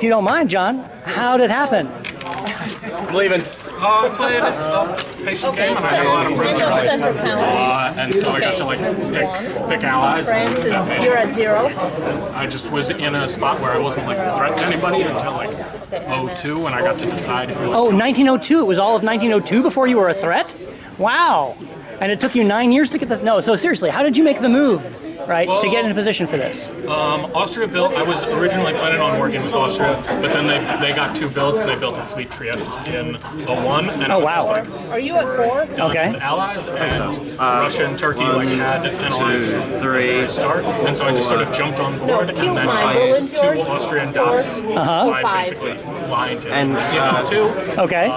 you don't mind, John, how did it happen? I'm leaving. I played a patient game and I had a lot of friends early. And so I got to like pick allies. France you're at 0. I just was in a spot where I wasn't like a threat to anybody until like 02 when I got to decide who. Oh, 1902. It was all of 1902 before you were a threat? Wow. And it took you 9 years to get the... No, so seriously, how did you make the move, right, to get in a position for this? Austria built... I was originally planning on working with Austria, but then they got 2 builds. They built a fleet Trieste in 01. And oh, I was wow. just like... Are you at 4? Okay. As allies, and Russia and Turkey like had an alliance from the very start. And so I just sort of jumped on board, and then I 2 Austrian dots by basically lying to him. And 2. Okay.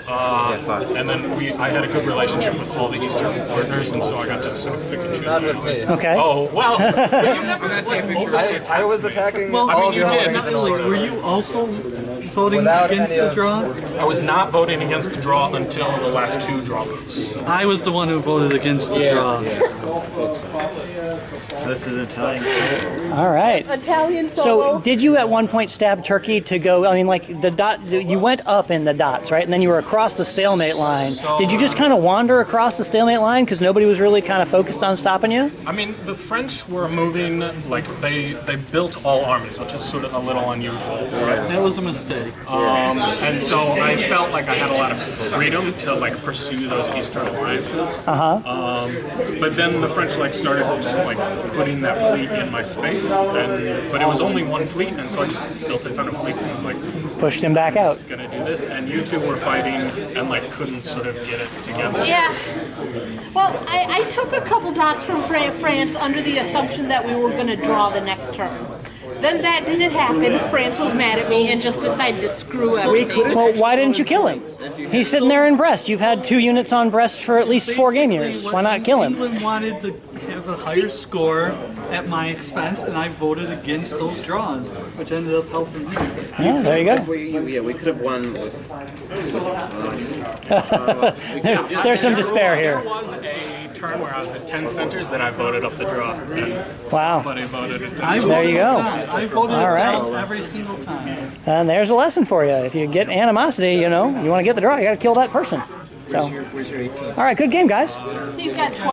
And then I had a good relationship with all the Eastern partners, and so I got to sort of pick and choose. Okay. Oh, well, you never got to take a picture. I was attacking. Well, I mean, you did. Were you also voting against the draw? I was not voting against the draw until the last 2 draw votes. I was the one who voted against the draw. This is Italian solo. All right. Italian solo. So did you at one point stab Turkey to go, I mean, like the dot, you went up in the dots, right? And then you were across the stalemate line. Did you just kind of wander across the stalemate line because nobody was really kind of focused on stopping you? I mean, the French were moving, like, they built all armies, which is sort of a little unusual, right? That was a mistake. And so I felt like I had a lot of freedom to, like, pursue those Eastern alliances. But then the French, like, started just, like, putting that fleet in my space, but it was only 1 fleet, and so I just built a ton of fleets and was like, pushed him back out. Gonna do this, and you 2 were fighting and like couldn't sort of get it together. Yeah. Well, I took a couple dots from France under the assumption that we were going to draw the next turn. Then that didn't happen. France was mad at me and just decided to screw everything. Well, why didn't you kill him? He's sitting there in Brest. You've had 2 units on Brest for at least 4 game years. Why not kill him? England wanted to have a higher score at my expense, and I voted against those draws, which ended up helping me. Yeah, there you go. We could have won with... There's some despair here. There was a turn where I was at 10 centers that I voted up the draw. Wow. Somebody voted it. There you go. I voted down every single time. And there's a lesson for you. If you get animosity, you know, you want to get the draw, you got to kill that person. So, Where's your 18? all right, good game, guys. He's got